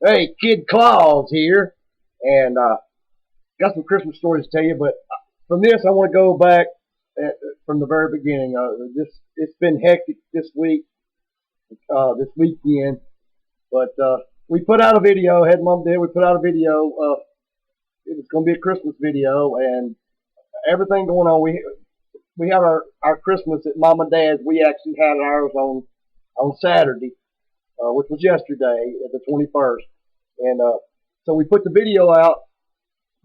Hey, Kid Claus here, and got some Christmas stories to tell you. But from this, I want to go back from the very beginning. It's been hectic this week, this weekend. But we put out a video. Head Mom did. We put out a video. It was going to be a Christmas video, and everything going on. We had our Christmas at Mom and Dad's. We actually had ours on Saturday, which was yesterday, the 21st. And so we put the video out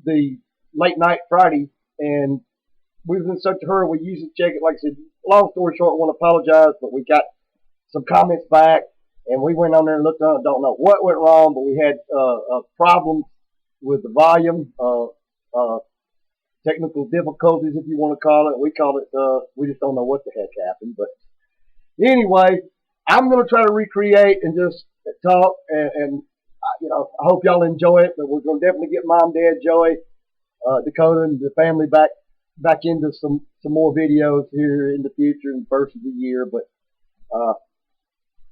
the late night Friday, and we was in such a hurry. We usually check it. Like I said, long story short, I want to apologize, but we got some comments back, and we went on there and looked on it. Don't know what went wrong, but we had problems with the volume, technical difficulties, if you want to call it. We call it. We just don't know what the heck happened. But anyway, I'm going to try to recreate and just talk and I hope y'all enjoy it. But we're going to definitely get Mom, Dad, Joey, Dakota, and the family back into some more videos here in the future and first of the year. But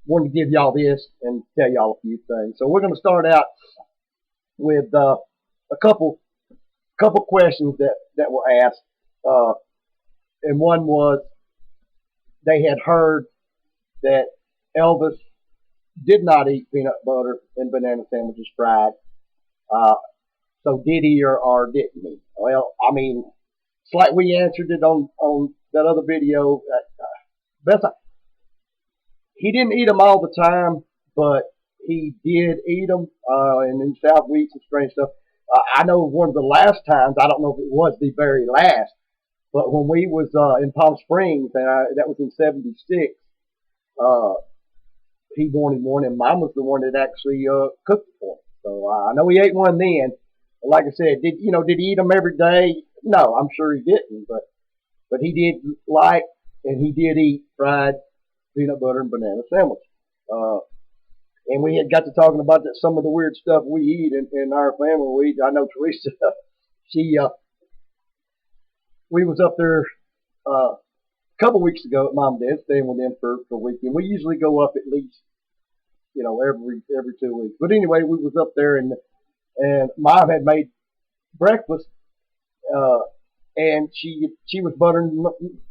wanted to give y'all this and tell y'all a few things. So we're going to start out with a couple questions that were asked, and one was they had heard that Elvis did not eat peanut butter and banana sandwiches fried. Uh, so did he or didn't he? Well, I mean, it's like we answered it on that other video. Best he didn't eat them all the time, but he did eat them, and in South we eat some strange stuff. I know one of the last times, I don't know if it was the very last, but when we was in Palm Springs, and that was in '76, uh, he wanted one, and Mom was the one that actually cooked it for him. So I know he ate one then. Like I said, did he eat them every day? No, I'm sure he didn't, but he did like and he did eat fried peanut butter and banana sandwich. Uh, and we had got to talking about that, some of the weird stuff we eat in our family. I know Teresa, she we was up there a couple weeks ago at Mom and Dad, staying with them for a weekend. We usually go up at least every 2 weeks. But anyway, we was up there and Mom had made breakfast, uh, and she was buttering.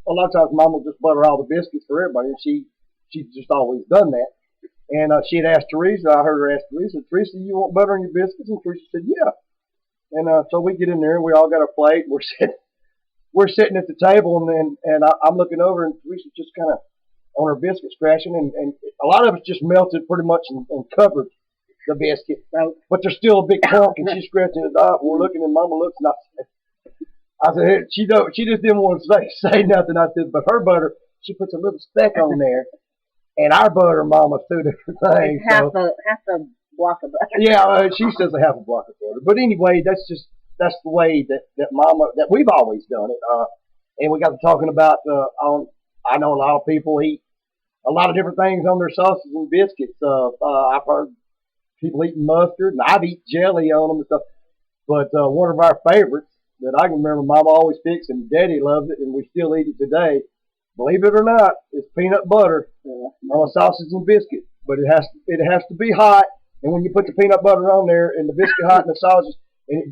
A lot of times, Mom will just butter all the biscuits for everybody, and she's just always done that. And she had asked Teresa. I heard her ask Teresa, "Teresa, you want butter on your biscuits?" And Teresa said, "Yeah." And so we get in there, and we all got our plate. We're sitting at the table, and I'm looking over, and Teresa's just kind of on her biscuit scratching, and a lot of it's just melted pretty much and covered the biscuit. But there's still a big chunk, and she's scratching it off. We're looking, and Mama looks, and I said, hey, she just didn't want to say nothing. I said, but her butter, she puts a little speck on there, and our butter, Mama's two different things. It's half a block of butter. Yeah, she says a half a block of butter. But anyway, that's the way that Mama, that we've always done it. And we got to talking about I know a lot of people eat a lot of different things on their sausages and biscuits. I've heard people eating mustard, and I've eaten jelly on them and stuff. But one of our favorites that I can remember, Mama always picks, and Daddy loves it, and we still eat it today. Believe it or not, is peanut butter on a sausage and biscuit. But it has to be hot, and when you put the peanut butter on there and the biscuit hot and the sausage, and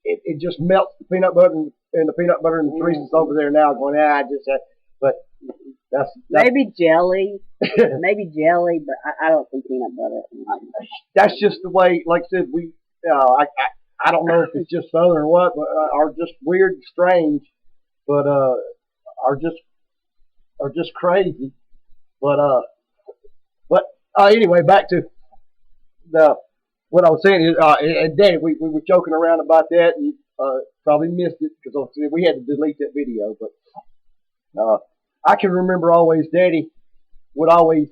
it just melts the peanut butter and the peanut butter and Teresa's over there now going, I just but that's maybe jelly, but I don't think peanut butter. that's just the way. Like I said, I don't know if it's just Southern or what, but are just weird, and strange, but are just crazy. But anyway, back to the what I was saying is, and Danny, we were joking around about that, and probably missed it because we had to delete that video. But I can remember always, Daddy would always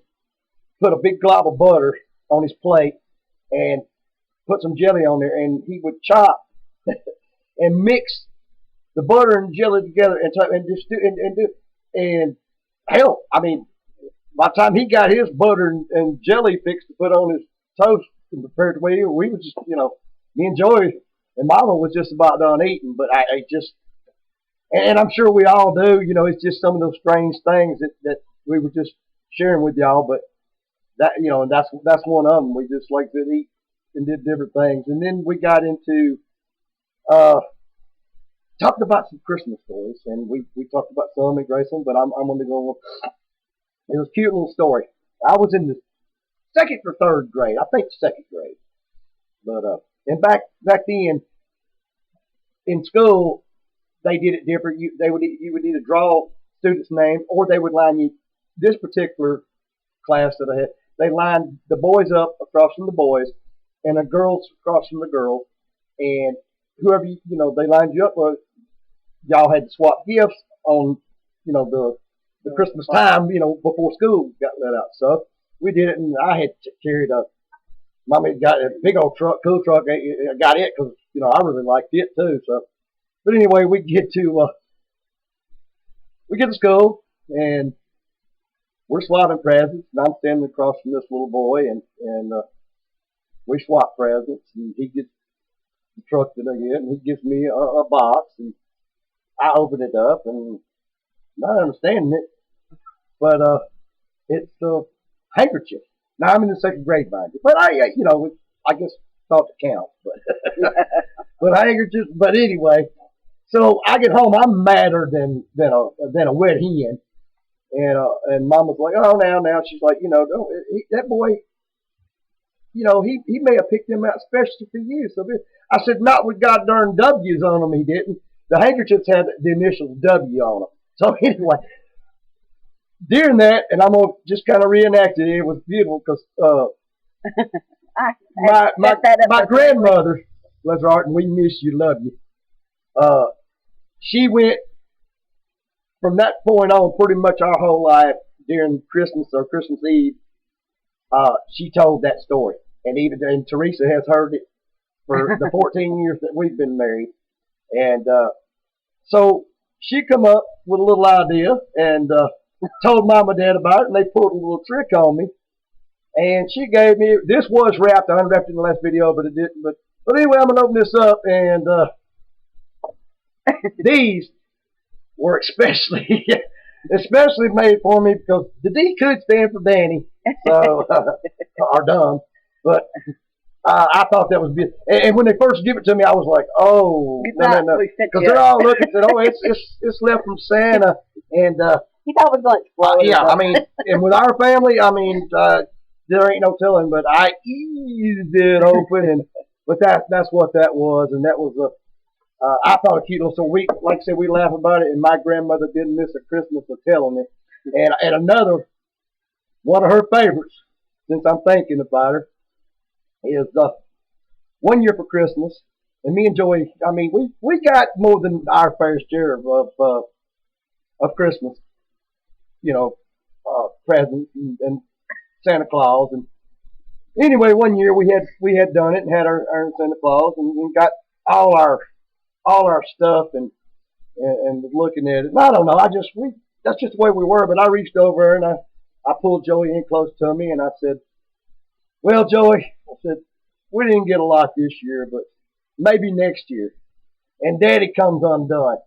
put a big glob of butter on his plate and put some jelly on there, and he would chop and mix the butter and jelly together and just and hell, I mean, by the time he got his butter and jelly fixed to put on his toast compared to we was just me and Joey and Mama was just about done eating, but I just and I'm sure we all do. It's just some of those strange things that we were just sharing with y'all, but that's one of them. We just like to eat and did different things. And then we got into uh, talking about some Christmas stories, and we talked about some at Graceland, but I'm going to go. It was a cute little story. I was in the second or third grade, I think second grade, but and back then in school they did it different. You would either draw students' names or they would line you. This particular class that I had, they lined the boys up across from the boys, and the girls across from the girls, and whoever they lined you up with, y'all had to swap gifts on the Christmas time, before school got let out. So we did it, and I had carried a. Mommy got a big old truck, cool truck. I got it because I really liked it too. So, but anyway, we get to school, and we're swapping presents, and I'm standing across from this little boy, and we swap presents, and he gets the truck that I get, and he gives me a box, and I open it up, and not understanding it, but it's a handkerchief. Now I'm in the second grade, mind you, but I guess thought to count, but but handkerchiefs. But anyway, so I get home, I'm madder than a wet hen, and Mama's like, oh now she's like, that boy, he may have picked him out especially for you. So I said, not with god darn W's on them, he didn't. The handkerchiefs had the initials W on them. So anyway, during that, and I'm gonna just kind of reenact it. It was beautiful because my grandmother, bless her heart, and we miss you, love you. She went from that point on pretty much our whole life during Christmas or Christmas Eve. She told that story, and Teresa has heard it for the 14 years that we've been married, and so she come up with a little idea and told mom and dad about it, and they pulled a little trick on me. And she gave me, this was wrapped, I unwrapped it in the last video, but it didn't. But anyway, I'm going to open this up, and these were especially made for me because the D could stand for Danny, so, or dumb. But I thought that was beautiful. And when they first give it to me, I was like, oh, no. Because they're all looking and said, oh, it's left from Santa. And he thought it was going to explode. yeah, I mean, and with our family, I mean, there ain't no telling, but I eased it open, but that's what that was, and that was I thought a cute little. So like I said, we laugh about it, and my grandmother didn't miss a Christmas for telling it. And another one of her favorites, since I'm thinking about her, is one year for Christmas, and me and Joey, I mean, we got more than our fair share of Christmas, presents and Santa Claus. And anyway, one year we had done it and had our Santa Claus and got all our stuff and was looking at it. And I don't know, that's just the way we were. But I reached over and I pulled Joey in close to me and I said, well, Joey, I said, we didn't get a lot this year, but maybe next year. And Daddy comes undone.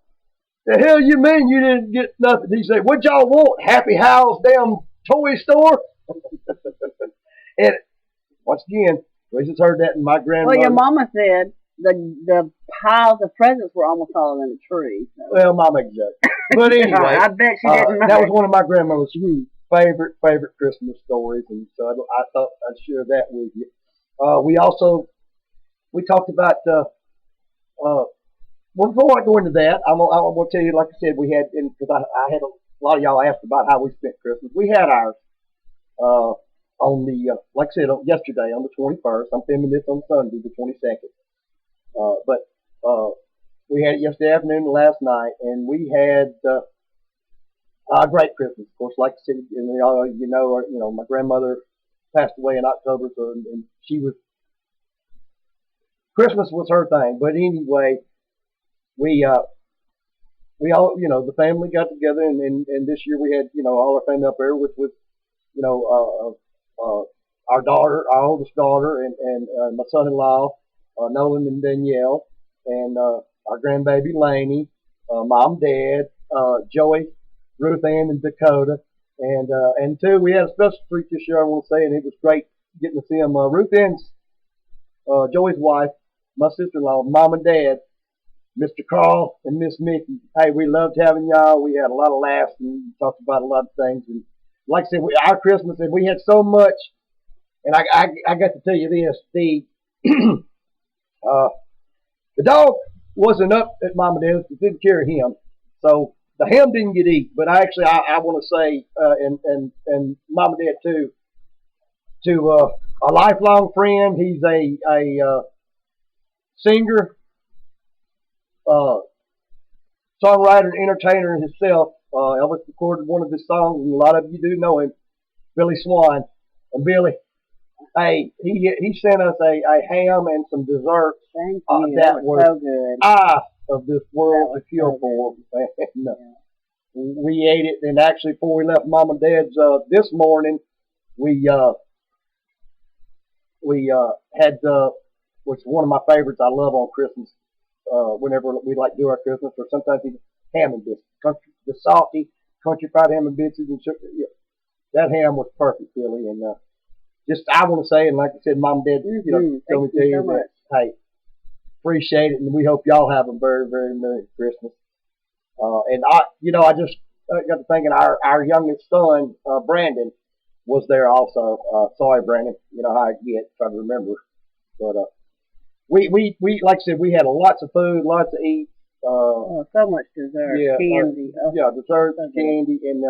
The hell you mean you didn't get nothing? He said, what y'all want? Happy Howell's damn toy store? And once again, we just heard that in my grandmother. Well, your mama said the piles of presents were almost all in the tree. So. Well, Mama exactly. But anyway, I bet she didn't know. That was one of my grandmother's favorite Christmas stories, and so I thought I'd share that with you. We talked about well, before I go into that, I'm gonna tell you, like I said, we had, because I had a lot of y'all asked about how we spent Christmas. We had ours on the like I said, yesterday on the 21st. I'm filming this on Sunday, the 22nd. But we had it yesterday afternoon and last night, and we had a great Christmas. Of course, like I said, my grandmother passed away in October, so and Christmas was her thing. But anyway, we all, the family got together, and this year we had, all our family up there, which was, our daughter, our oldest daughter, and my son-in-law, Nolan and Danielle, and our grandbaby Laney, mom, dad, Joey, Ruth Ann, and Dakota, and two, we had a special treat this year, I want to say, and it was great getting to see them. Ruth Ann's Joey's wife, my sister-in-law, mom and dad, Mr. Carl and Miss Mickey. Hey, we loved having y'all. We had a lot of laughs and talked about a lot of things. And like I said, our Christmas, and we had so much. And I got to tell you this, the dog wasn't up at Mama and Dad's. It didn't carry him. So the ham didn't get eaten. But I want to say, and Mom and Dad too, to a lifelong friend. He's a singer, songwriter, and entertainer himself. Elvis recorded one of his songs, and a lot of you do know him, Billy Swan. And Billy, hey, he sent us a ham and some desserts. Thank you. That was so good. Of this world to kill for. And, we ate it, and actually before we left Mom and Dad's this morning, we had which is one of my favorites. I love on Christmas. Whenever we like to do our Christmas, or sometimes even ham and biscuits, the salty country fried ham and biscuits, and sugar. Yeah, that ham was perfect, Billy. And just I want to say, and like I said, Mom and Dad, tell me so that hey, appreciate it, and we hope y'all have a very, very Merry Christmas. And I just got to thinking our youngest son, Brandon, was there also. Sorry, Brandon, you know how I get trying to remember, but we like I said, we had lots of food, lots to eat. So much dessert, candy. Dessert, candy, and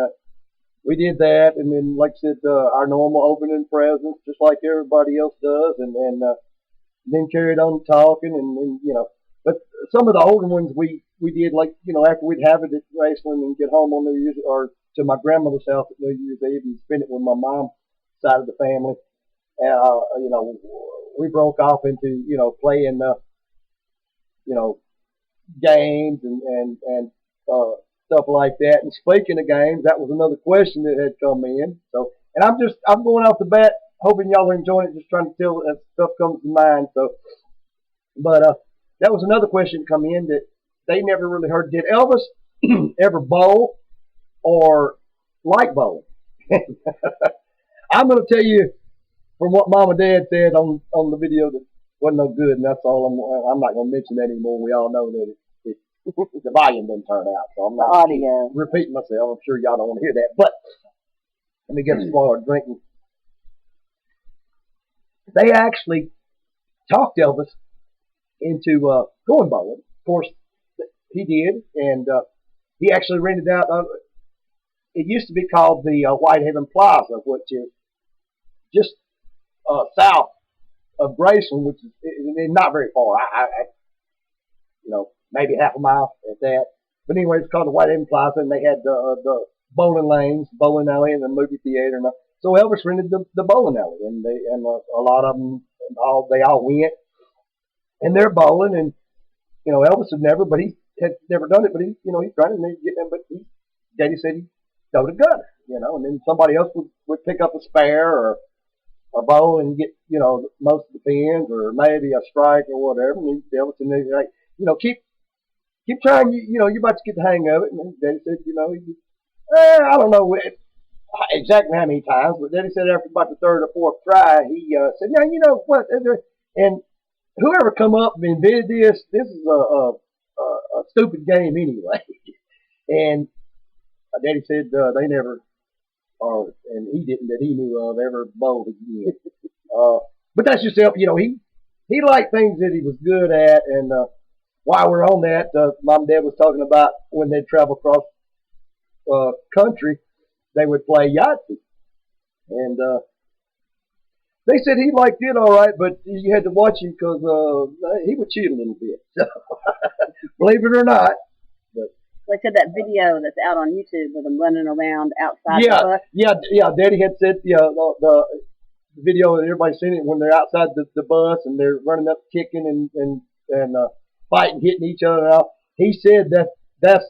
we did that, and then like I said, our normal opening presents, just like everybody else does, and then carried on talking, and but some of the older ones we did, like after we'd have it at Graceland and get home on New Year's, or to my grandmother's house at New Year's Eve and spend it with my mom's side of the family. We broke off into playing games and stuff like that. And speaking of games, that was another question that had come in. So, and I'm going off the bat, hoping y'all are enjoying it, just trying to tell as stuff comes to mind. So, but that was another question come in that they never really heard. Did Elvis ever bowl or like bowling? I'm going to tell you from what Mom and Dad said on the video that wasn't no good, and that's all. I'm not going to mention that anymore. We all know that the volume didn't turn out, so I'm not repeating myself. I'm sure y'all don't want to hear that. But let me get started drinking. They actually talked Elvis into going bowling. Of course, he did, and he actually rented out. It used to be called the Whitehaven Plaza, which is just south of Graceland, which is not very far. Maybe half a mile at that. But anyway, it's called the Whitehaven Plaza, and they had the bowling lanes, bowling alley, and the movie theater. And so Elvis rented the bowling alley, and a lot of them, they all went, and they're bowling, and Elvis had never done it, but he's trying to get them, but Daddy said he throwed a gunner, and then somebody else would pick up a spare or a bowl and get most of the pins, or maybe a strike or whatever, and Elvis and they like keep trying, you're about to get the hang of it. And Daddy said, I don't know exactly how many times, but Daddy said after about the third or fourth try, he said, now, you know what, and whoever come up and invented this is a stupid game anyway. And Daddy said they never, and he didn't, that he knew of, ever bowled again. But that's just, he liked things that he was good at, and while we're on that, Mom and Dad was talking about when they'd travel across country, they would play Yahtzee. And they said he liked it all right, but you had to watch him because he would cheat a little bit. So, believe it or not. But like I said, that video that's out on YouTube with them running around outside the bus. Yeah. Daddy had said the video, and everybody's seen it when they're outside the bus and they're running up, kicking and fighting, hitting each other out. He said that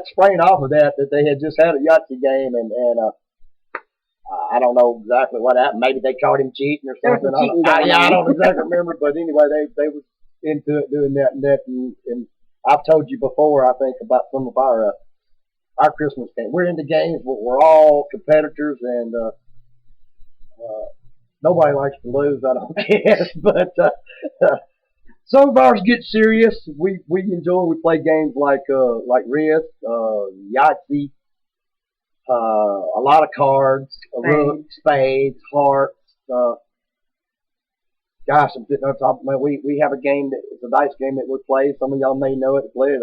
sprang off of that they had just had a Yahtzee game, and I don't know exactly what happened. Maybe they caught him cheating or something. I don't exactly remember, but anyway, they was into it, doing that and I've told you before, I think, about some of our Christmas games. We're into games, but we're all competitors, and Nobody likes to lose, I don't guess. But some of ours get serious. We enjoy. We play games like Risk, Yahtzee, a lot of cards, a rook, spades, hearts. Gosh, I'm sitting on top of my. We have a game that it's a dice game that we play. Some of y'all may know it. Play it.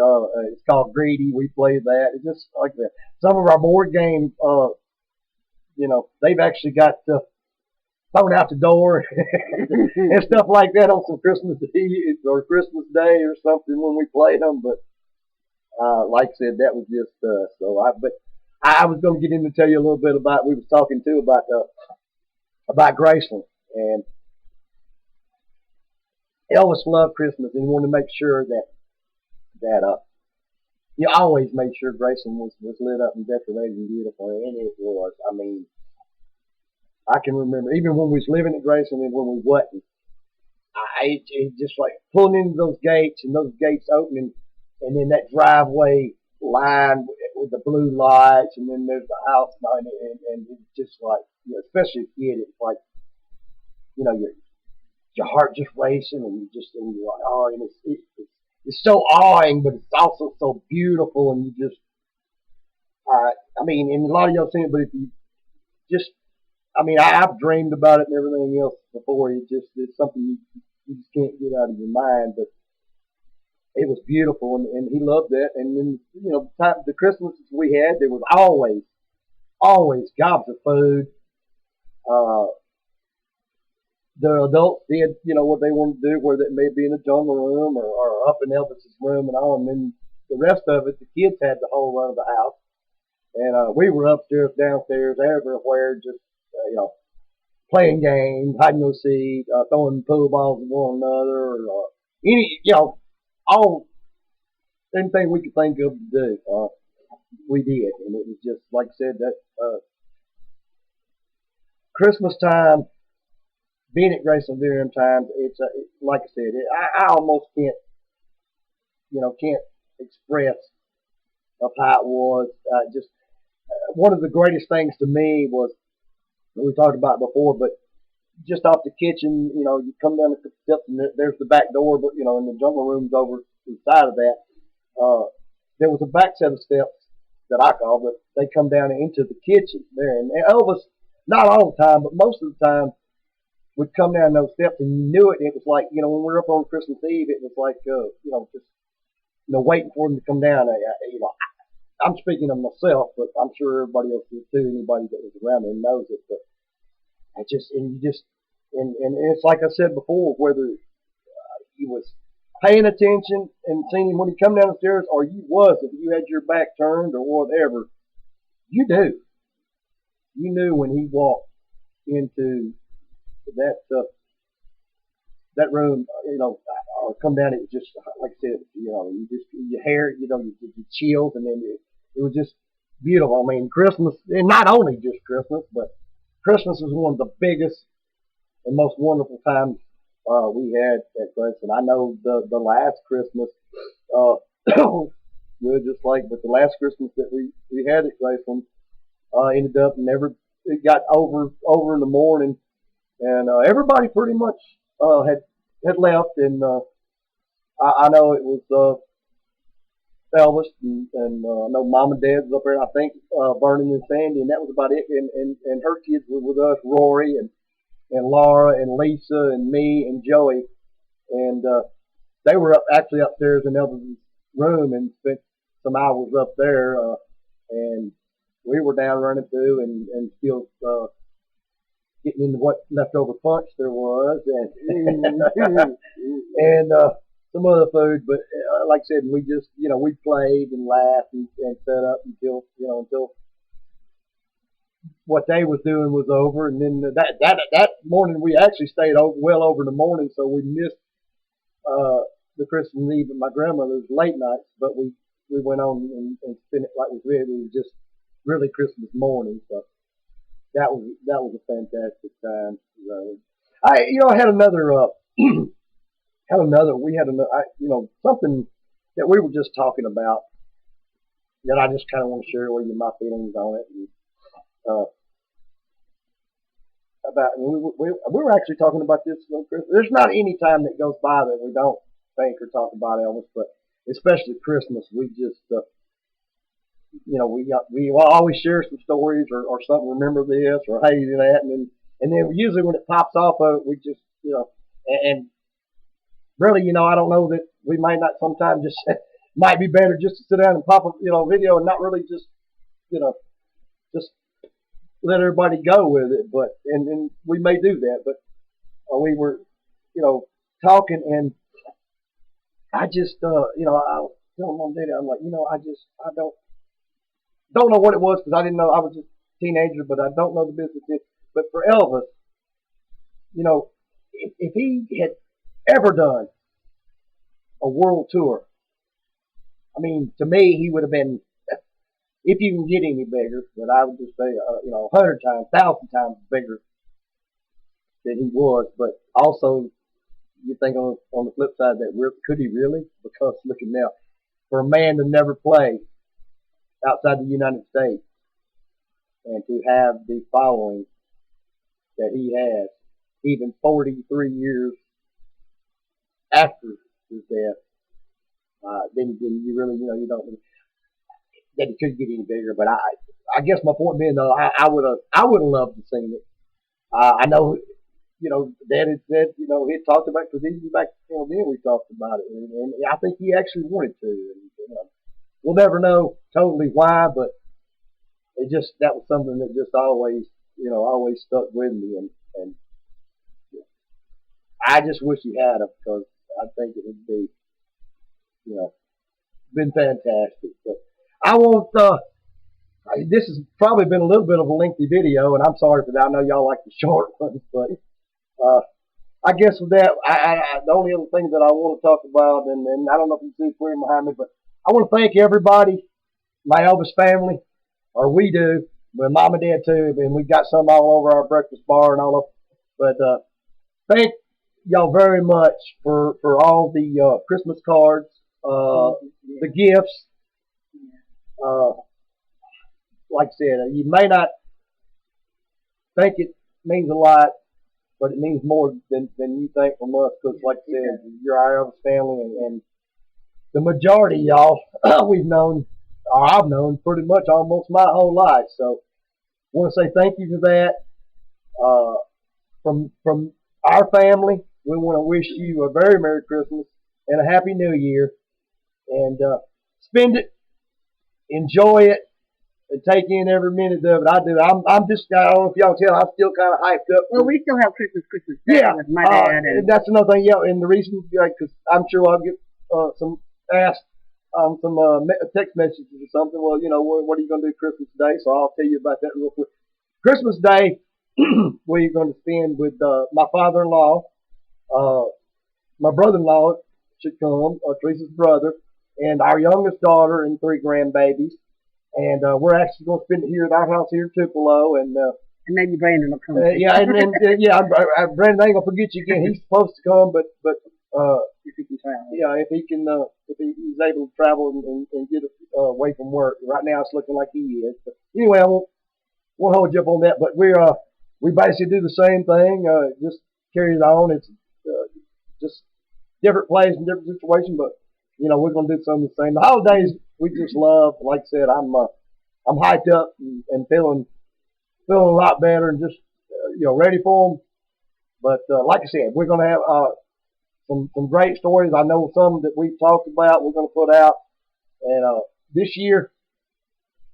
It's called Greedy. We play that. It's just like that. Some of our board games, they've actually got thrown out the door and stuff like that on some Christmas Eve or Christmas Day or something when we played them. But like I said, that was just But I was going to get in to tell you a little bit about. We was talking too about Graceland, and Elvis loved Christmas, and he wanted to make sure that he always made sure Graceland was lit up and decorated and beautiful, and it was. I mean, I can remember even when we was living at Graceland and when we wasn't. It just like pulling into those gates and those gates opening, and then that driveway line with the blue lights, and then there's the house, and it's just like, especially a kid, it's like, your heart just racing, and you're like, oh, and it's so awing, but it's also so beautiful, and you just, I mean, and a lot of y'all seen it, but if you just, I mean, I've dreamed about it and everything else before. It's something you just can't get out of your mind, but it was beautiful, and he loved that. And then, the Christmases we had, there was always gobs of food. Uh, the adults did, what they wanted to do, whether it may be in the jungle room or up in Elvis's room and all. And then the rest of it, the kids had the whole run of the house. And we were upstairs, downstairs, everywhere, just, playing games, hide and go seek, throwing pool balls at one another, or all anything we could think of to do, we did. And it was just, like I said, that Christmas time, being at Graceland during them times, like I said, I almost can't express of how it was. Just one of the greatest things to me was, we talked about before, but just off the kitchen, you come down the steps and there's the back door, but and the jungle room's over to the side of that. There was a back set of steps that I call, but they come down into the kitchen there. And Elvis, not all the time, but most of the time, would come down those steps, and you knew it. It was like, when we were up on Christmas Eve, it was like, just waiting for him to come down. I'm speaking of myself, but I'm sure everybody else did too. Anybody that was around there knows it. But and it's like I said before, whether he was paying attention and seeing him when he come down the stairs, or you wasn't, you had your back turned or whatever, you knew when he walked into that room, or come down. It was just like I said, your hair, you chills, and then it was just beautiful. I mean, Christmas, and not only just Christmas, but Christmas was one of the biggest and most wonderful times we had at Graceland. I know the last Christmas, but the last Christmas that we had at Graceland ended up it got over in the morning, and everybody pretty much had left, and I know it was Elvis, and I know Mom and Dad was up there, I think, Vernon and Sandy, and that was about it. And her kids were with us, Rory and Laura and Lisa and me and Joey, and they were actually upstairs in Elvis's room and spent some hours up there, and we were down running through and still getting into what leftover punch there was, and some other food. But like I said, we just we played and laughed and set up until what they was doing was over. And then that morning we actually stayed well over the morning, so we missed the Christmas Eve at my grandmother's late nights. But we went on and spent it like we did. It was just really Christmas morning. So that was a fantastic time. I had another something that we were just talking about that I just kind of want to share with you my feelings on it. And, about, and we were actually talking about this on Christmas. There's not any time that goes by that we don't think or talk about Elvis, but especially Christmas, we just, we always share some stories or something. Remember this or hey, that, and then usually when it pops off of it, we just, and really, I don't know that we might not sometimes just might be better just to sit down and pop a video and not really just just let everybody go with it. But and we may do that, but we were talking, and I just I was telling Mom and Daddy, I'm like, I don't know what it was because I didn't know, I was just a teenager, but I don't know the business. But for Elvis, if he had ever done a world tour, I mean, to me, he would have been, if you can get any bigger, but I would just say, 100 times, 1,000 times bigger than he was. But also, you think on the flip side that could he really? Because look at now, for a man to never play outside the United States and to have the following that he has, even 43 years after his death, then you really, you don't, that it could get any bigger. But I guess my point being though, I would have loved to seen it. I know, Dad had said, he had talked about it because even back then we talked about it, and I think he actually wanted to. And, we'll never know totally why, but that was something that just always, always stuck with me, and I just wish he had it because I think it would be, been fantastic. But I won't. This has probably been a little bit of a lengthy video, and I'm sorry for that. I know y'all like the short ones, but I guess with that, the only other thing that I want to talk about, and I don't know if you see Queen behind me, but I want to thank everybody, my Elvis family, or we do, but Mom and Dad too, and we've got some all over our breakfast bar and all of. But thank y'all very much for all the Christmas cards, the gifts. Like I said, you may not think it means a lot, but it means more than you think from us. Because, like I said, you're our Elvis family, and the majority of y'all we've known, or I've known, pretty much almost my whole life. So, I want to say thank you for that. From our family, we want to wish you a very Merry Christmas and a Happy New Year, and spend it, enjoy it, and take in every minute of it. I do. I'm just, I don't know if y'all tell, I'm still kind of hyped up. Well, we still have Christmas Day with my dad. And that's another thing, and the reason, because I'm sure I'll get some asked some text messages or something. Well, what are you going to do Christmas Day? So I'll tell you about that real quick. Christmas Day, we're going to spend with my father-in-law, my brother-in-law should come, Teresa's brother, and our youngest daughter and 3 grandbabies. And we're actually going to spend it here at our house here in Tupelo, and maybe Brandon will come. Brandon ain't gonna forget you again. He's supposed to come, but if he can travel, if he can, if he's able to travel and get away from work. Right now, it's looking like he is. But anyway, I won't hold you up on that. But we basically do the same thing, just carry it on. It's just different plays and different situations, but we're gonna do some of the same. The holidays we just love. Like I said, I'm hyped up and feeling a lot better and just ready for them. But like I said, we're gonna have some great stories. I know some that we've talked about. We're gonna put out, and this year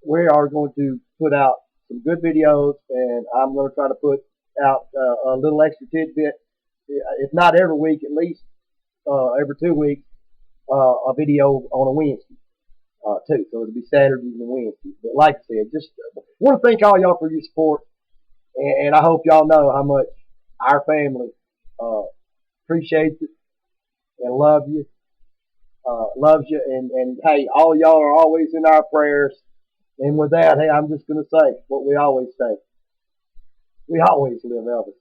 we are going to put out some good videos, and I'm gonna try to put out a little extra tidbit, if not every week, at least every 2 weeks, a video on a Wednesday. Too. So it'll be Saturdays and Wednesdays. But like I said, just want to thank all y'all for your support, and I hope y'all know how much our family appreciates it and loves you, and hey, all y'all are always in our prayers. And with that, hey, I'm just going to say what we always say. We always live Elvis.